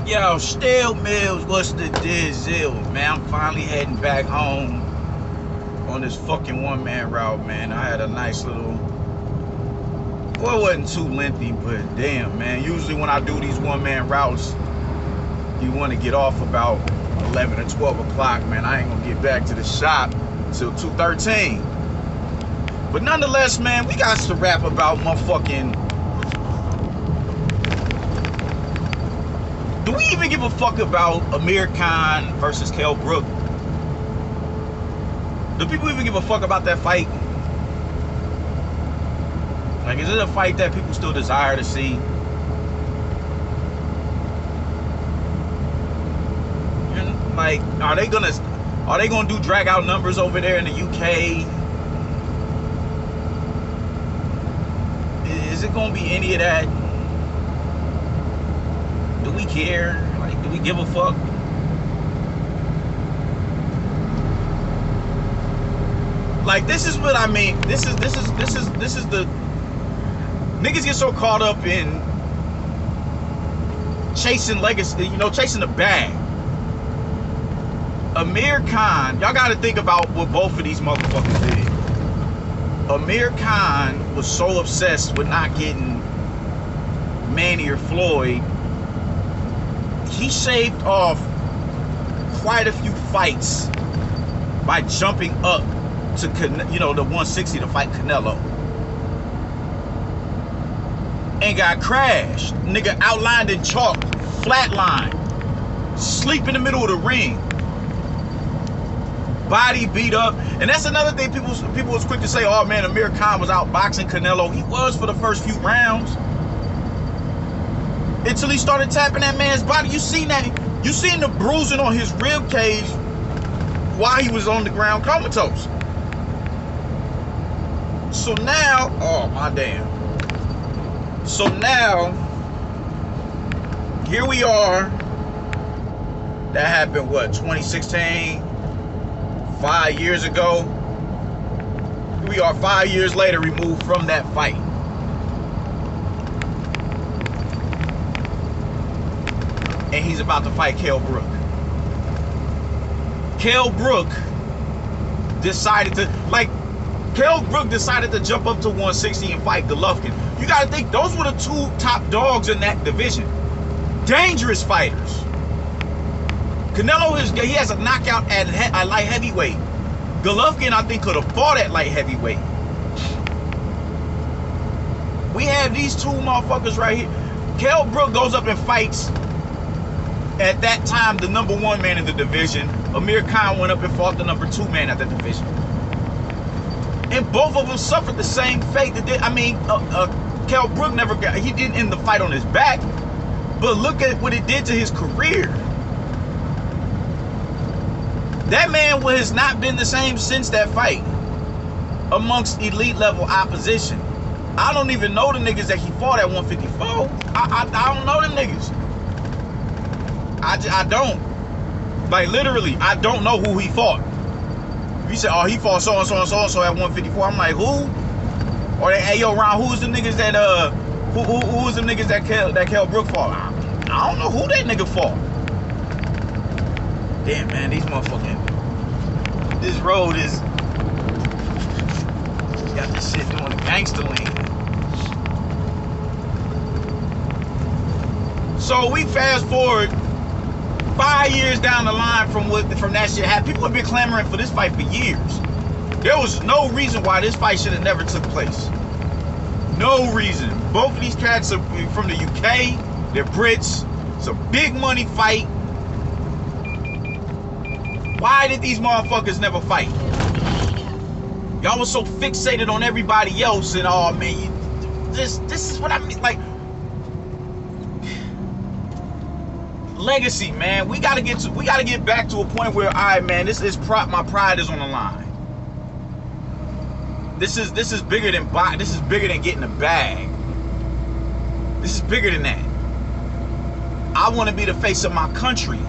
Yo, Still Mills, what's the deal, man? I'm finally heading back home on this fucking one-man route, man. I had a nice little, well, it wasn't too lengthy, but damn, man. Usually when I do these one-man routes, you want to get off about 11 or 12 o'clock, man. I ain't gonna get back to the shop till 2:13. But nonetheless, man, we got to rap about motherfucking. Do we even give a fuck about Amir Khan versus Kell Brook? Do people even give a fuck about that fight? Like, is it a fight that people still desire to see? And like, are they gonna do drag out numbers over there in the UK? Is it gonna be any of that? Do we care? Like, do we give a fuck? Like, this is what I mean. This is the niggas get so caught up in chasing legacy, you know, chasing the bag. Amir Khan, y'all got to think about what both of these motherfuckers did. Amir Khan was so obsessed with not getting Manny or Floyd, he shaved off quite a few fights by jumping up to, you know, the 160 to fight Canelo. And got crashed. Nigga outlined in chalk, flatline, sleep in the middle of the ring, body beat up. And that's another thing people was quick to say, oh man, Amir Khan was out boxing Canelo. He was for the first few rounds. Until he started tapping that man's body. You seen that? You seen the bruising on his rib cage while he was on the ground comatose. So now, oh my damn. So now, here we are. That happened, what, 2016? 5 years ago. Here we are 5 years later, removed from that fight. And he's about to fight Kell Brook. Kell Brook decided to jump up to 160 and fight Golovkin. You gotta think, those were the two top dogs in that division. Dangerous fighters. Canelo, he has a knockout at light heavyweight. Golovkin, I think, could have fought at light heavyweight. We have these two motherfuckers right here. Kell Brook goes up and fights, at that time, the number one man in the division. Amir Khan went up and fought the number two man at the division. And both of them suffered the same fate that Kell Brook he didn't end the fight on his back, but look at what it did to his career. That man has not been the same since that fight amongst elite level opposition. I don't even know the niggas that he fought at 154. I don't know them niggas. I don't. Like, literally, I don't know who he fought. You said, oh, he fought so-and-so and so-and-so at 154. I'm like, who? Or they, hey, yo, Ron, who's the niggas that, who was the niggas that Kell Brook fought? I don't know who that nigga fought. Damn, man, these motherfucking, this road is, got this shit doing the gangster lean. So we fast forward 5 years down the line from that shit happened. People have been clamoring for this fight for years. There was no reason why this fight should have never took place. No reason. Both of these cats are from the UK. They're Brits. It's a big money fight. Why did these motherfuckers never fight? Y'all was so fixated on everybody else and, oh man, this is what I mean. Like, legacy, man. We gotta get back to a point where, all right, man, my pride is on the line. This is bigger than getting a bag. This is bigger than that. I want to be the face of my country.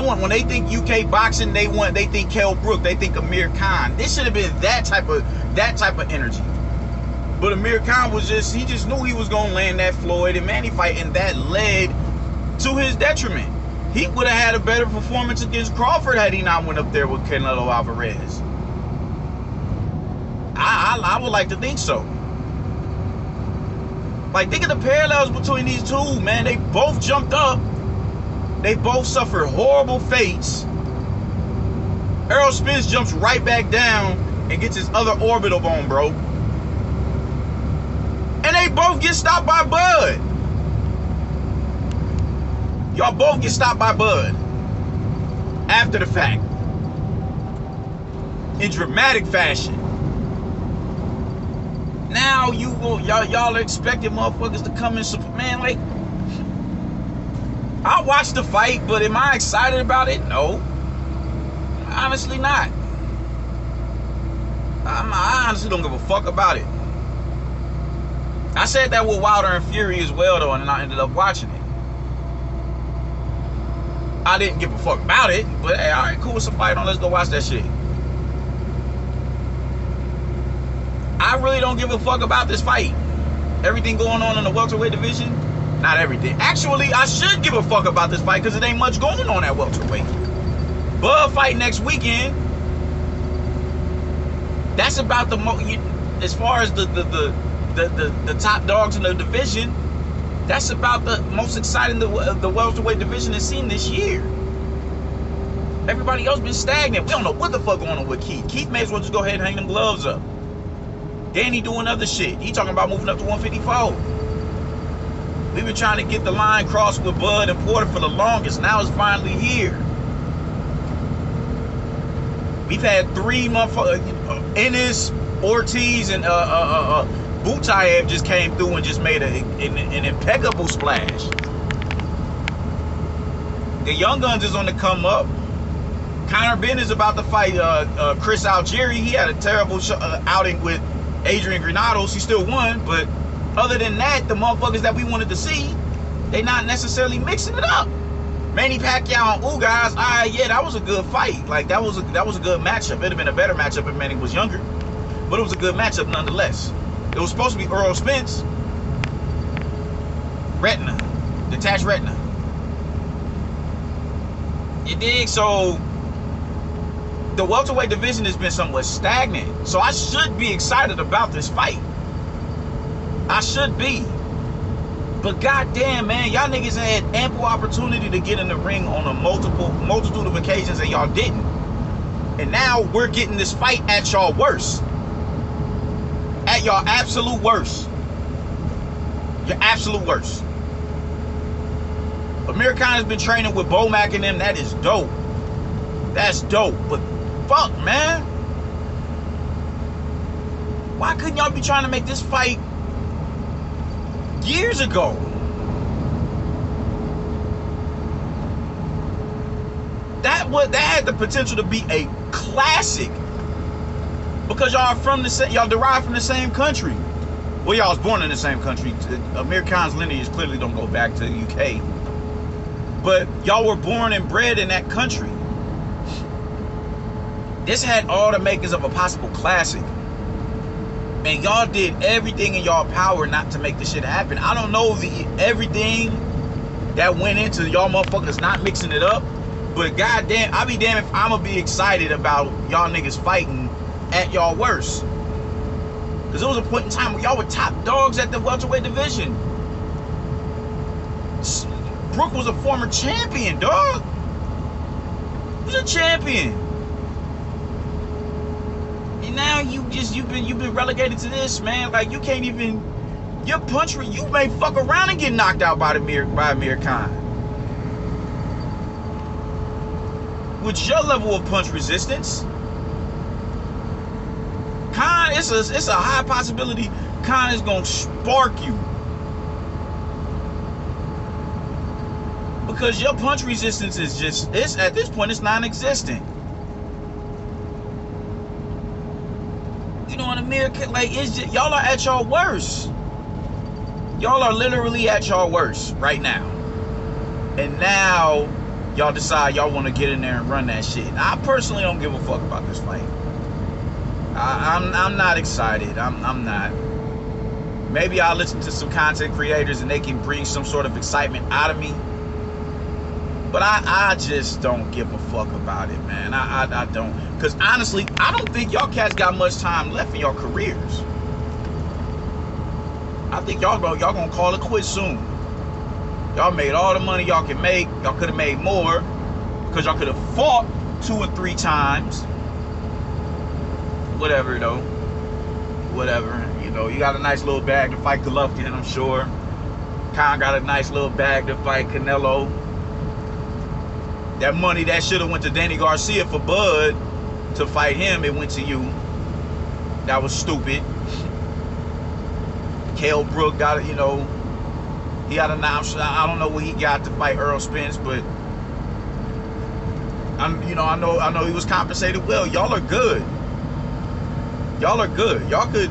When they think UK boxing, they think Kell Brook, they think Amir Khan. This should have been that type of energy. But Amir Khan he just knew he was gonna land that Floyd and Manny fight, and that led to his detriment. He would have had a better performance against Crawford had he not went up there with Canelo Alvarez. I would like to think so. Like, think of the parallels between these two, man. They both jumped up. They both suffered horrible fates. Errol Spence jumps right back down and gets his other orbital bone broke. And they both get stopped by Bud. Y'all both get stopped by Bud after the fact in dramatic fashion. Now y'all are expecting motherfuckers to come in support. Man, like, I watched the fight, but am I excited about it? No. Honestly not. I honestly don't give a fuck about it. I said that with Wilder and Fury as well, though, and I ended up watching it. I didn't give a fuck about it, but hey, all right, cool, it's a fight on, let's go watch that shit. I really don't give a fuck about this fight. Everything going on in the welterweight division, not everything. Actually, I should give a fuck about this fight because it ain't much going on at welterweight. Bud fight next weekend. That's about as far as the top dogs in the division. That's about the most exciting the welterweight division has seen this year. Everybody else been stagnant. We don't know what the fuck going on with Keith. Keith may as well just go ahead and hang them gloves up. Danny doing other shit. He talking about moving up to 154. We've been trying to get the line crossed with Bud and Porter for the longest. Now it's finally here. We've had 3 motherfuckers. Ennis, Ortiz, and Butayev just came through and just made an impeccable splash. The Young Guns is on the come up. Conor Benn is about to fight Chris Algieri. He had a terrible outing with Adrian Granados. He still won, but other than that, the motherfuckers that we wanted to see, they not necessarily mixing it up. Manny Pacquiao and Ugas, yeah, that was a good fight. Like, that was a good matchup. It'd have been a better matchup if Manny was younger, but it was a good matchup nonetheless. It was supposed to be Errol Spence, retina, detached retina. You dig? So the welterweight division has been somewhat stagnant. So I should be excited about this fight. I should be. But goddamn, man, y'all niggas had ample opportunity to get in the ring on a multitude of occasions and y'all didn't. And now we're getting this fight at y'all worst. At y'all absolute worst. Your absolute worst. Amir Khan has been training with Bomac and them. That is dope. That's dope. But fuck, man. Why couldn't y'all be trying to make this fight years ago? That had the potential to be a classic. Because y'all from the same, y'all derived from the same country. Well, y'all was born in the same country. Amir Khan's lineage clearly don't go back to the UK. But y'all were born and bred in that country. This had all the makings of a possible classic. And y'all did everything in y'all power not to make this shit happen. I don't know everything that went into y'all motherfuckers not mixing it up. But goddamn, I'll be damned if I'm gonna be excited about y'all niggas fighting at y'all worst. Because there was a point in time where y'all were top dogs at the welterweight division. Brook was a former champion, dog. He was a champion. And now you've been relegated to this, man. Like, you can't even, your punch, you may fuck around and get knocked out by Amir Khan. With your level of punch resistance, Khan, it's a high possibility Khan is gonna spark you. Because your punch resistance is just, at this point, it's non-existent. You know what I mean? Like, it's just, y'all are at y'all worst. Y'all are literally at y'all worst right now. And now, y'all decide y'all want to get in there and run that shit. I personally don't give a fuck about this fight. I'm not excited. I'm not. Maybe I'll listen to some content creators and they can bring some sort of excitement out of me. But I just don't give a fuck about it, man. I don't. Because honestly, I don't think y'all cats got much time left in your careers. I think y'all gonna call it quits soon. Y'all made all the money y'all can make. Y'all could have made more. Because y'all could have fought 2 or 3 times. Whatever, though. Whatever. You know, you got a nice little bag to fight Golovkin, I'm sure. Khan got a nice little bag to fight Canelo. That money that should have went to Danny Garcia for Bud to fight him, it went to you. That was stupid. Kell Brook got it, you know. He got an option. I don't know what he got to fight Earl Spence, but I know he was compensated well. Y'all are good. Y'all are good. Y'all could,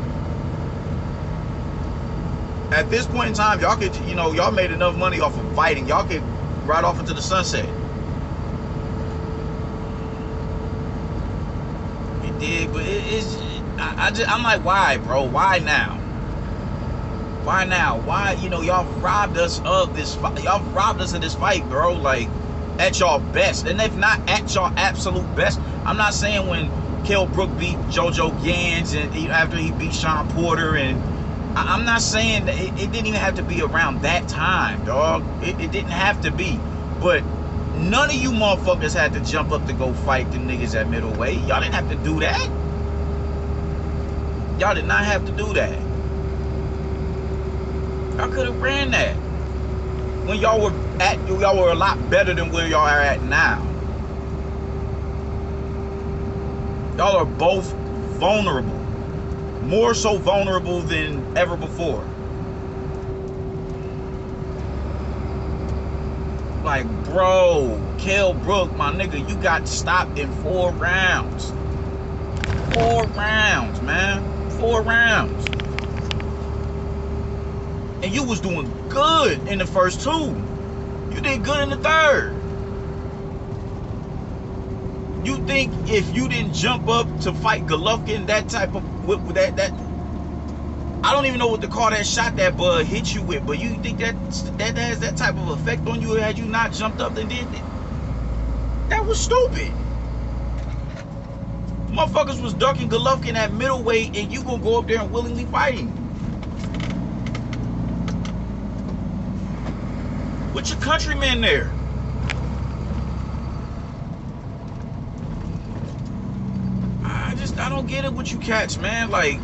at this point in time, y'all could, you know, y'all made enough money off of fighting. Y'all could ride off into the sunset. It did, but I'm like, why, bro? Why now? Why now? Why, you know, y'all robbed us of this fight. Y'all robbed us of this fight, bro. Like, at y'all best. And if not at y'all absolute best, I'm not saying when Kell Brook beat JoJo Gans and after he beat Sean Porter, and I'm not saying that it didn't even have to be around that time, dog. It didn't have to be. But none of you motherfuckers had to jump up to go fight the niggas at middleweight. Y'all didn't have to do that. Y'all did not have to do that. Y'all could have ran that when y'all were a lot better than where y'all are at now. Y'all are both vulnerable, more so vulnerable than ever before. Like, bro, Kell Brook, my nigga, you got stopped in 4 rounds. 4 rounds, man. 4 rounds. And you was doing good in the first 2. You did good in the 3rd. You think if you didn't jump up to fight Golovkin, that type of with that I don't even know what to call that shot that Bud hit you with, but you think that has that type of effect on you had you not jumped up and did it? That was stupid. Motherfuckers was ducking Golovkin at middleweight, and you gonna go up there and willingly fight him. With your countrymen there. I don't get it with you cats, man. Like,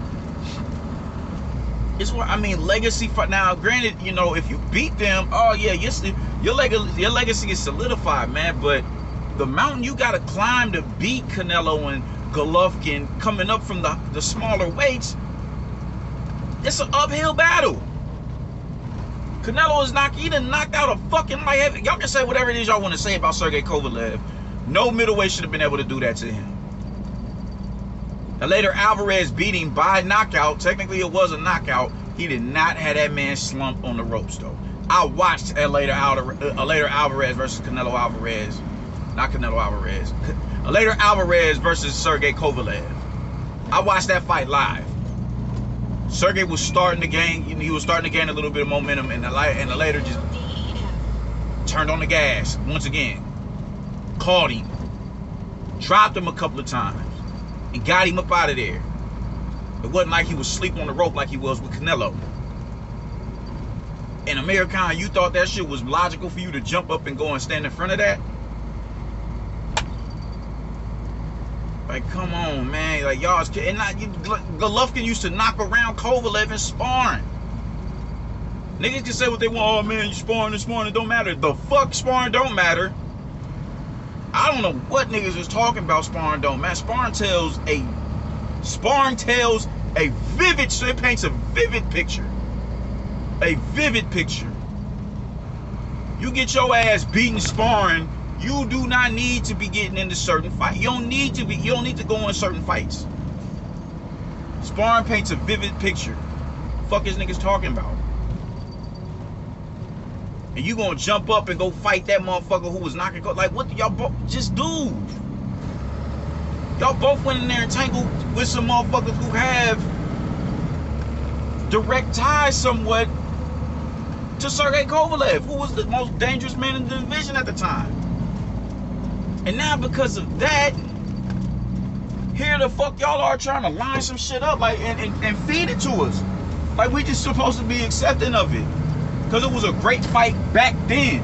it's what I mean, legacy fight. Now, granted, you know, if you beat them, oh yeah, your legacy is solidified, man. But the mountain you gotta climb to beat Canelo and Golovkin coming up from the smaller weights, it's an uphill battle. Canelo he done knocked out a fucking light heavy. Y'all can say whatever it is y'all want to say about Sergey Kovalev. No middleweight should have been able to do that to him. And later, Alvarez beat him by knockout. Technically, it was a knockout. He did not have that man slump on the ropes, though. I watched a later Alvarez versus Canelo Alvarez. Not Canelo Alvarez. A later Alvarez versus Sergey Kovalev. I watched that fight live. Sergey was starting to gain. He was starting to gain a little bit of momentum, and the later just turned on the gas once again. Caught him. Dropped him a couple of times. And got him up out of there. It wasn't like he was sleeping on the rope like he was with Canelo. And Amir Khan, you thought that shit was logical for you to jump up and go and stand in front of that? Like, come on, man. Like, y'all, and Golovkin used to knock around Kovalev in sparring. Niggas can say what they want. Oh, man, you sparring this morning, it don't matter. The fuck sparring don't matter. I don't know what niggas is talking about sparring don't matter. Sparring tells a vivid, so it paints a vivid picture. A vivid picture. You get your ass beaten sparring, you do not need to be getting into certain fights. You don't need to go in certain fights. Sparring paints a vivid picture. Fuck is niggas talking about? And you gonna jump up and go fight that motherfucker who was knocking, like, what do y'all both just do? Y'all both went in there and tangled with some motherfuckers who have direct ties somewhat to Sergey Kovalev, who was the most dangerous man in the division at the time. And now because of that, here the fuck y'all are trying to line some shit up like and feed it to us. Like we just supposed to be accepting of it. Because it was a great fight back then.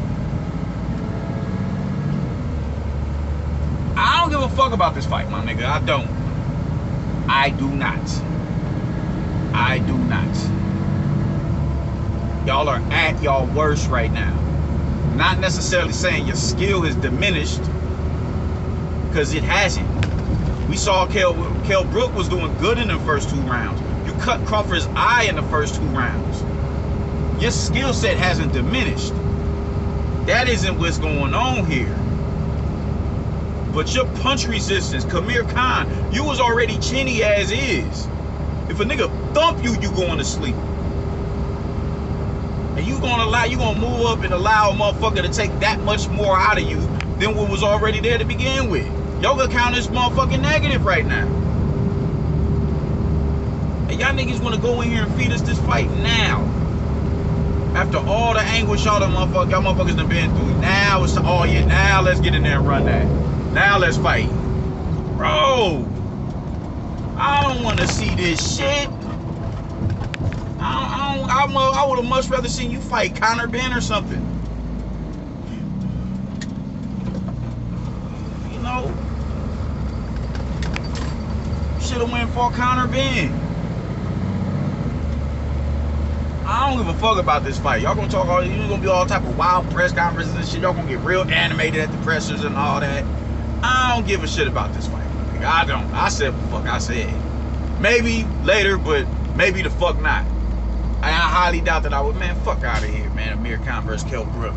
I don't give a fuck about this fight, my nigga. I don't. I do not. I do not. Y'all are at y'all worst right now. Not necessarily saying your skill has diminished, because it hasn't. We saw Kell Brook was doing good in the first 2 rounds. You cut Crawford's eye in the first 2 rounds. Your skill set hasn't diminished. That isn't what's going on here. But your punch resistance, Amir Khan, you was already chinny as is. If a nigga thump you, you going to sleep. And you gonna move up and allow a motherfucker to take that much more out of you than what was already there to begin with. Y'all gonna count this motherfucking negative right now. And y'all niggas wanna go in here and feed us this fight now. After all the anguish y'all motherfuckers done been through. Now it's oh yeah, now let's get in there and run that. Now let's fight. Bro, I don't wanna see this shit. I would have much rather seen you fight Conor Ben or something. You know, should have went for Conor Ben. I don't give a fuck about this fight. Y'all gonna talk all, you gonna be all type of wild press conferences and shit. Y'all gonna get real animated at the pressers and all that. I don't give a shit about this fight. I don't. I said what the fuck I said. Maybe later, but maybe the fuck not. I highly doubt that I would, man, fuck out of here, man. Amir Khan versus Kell Brook.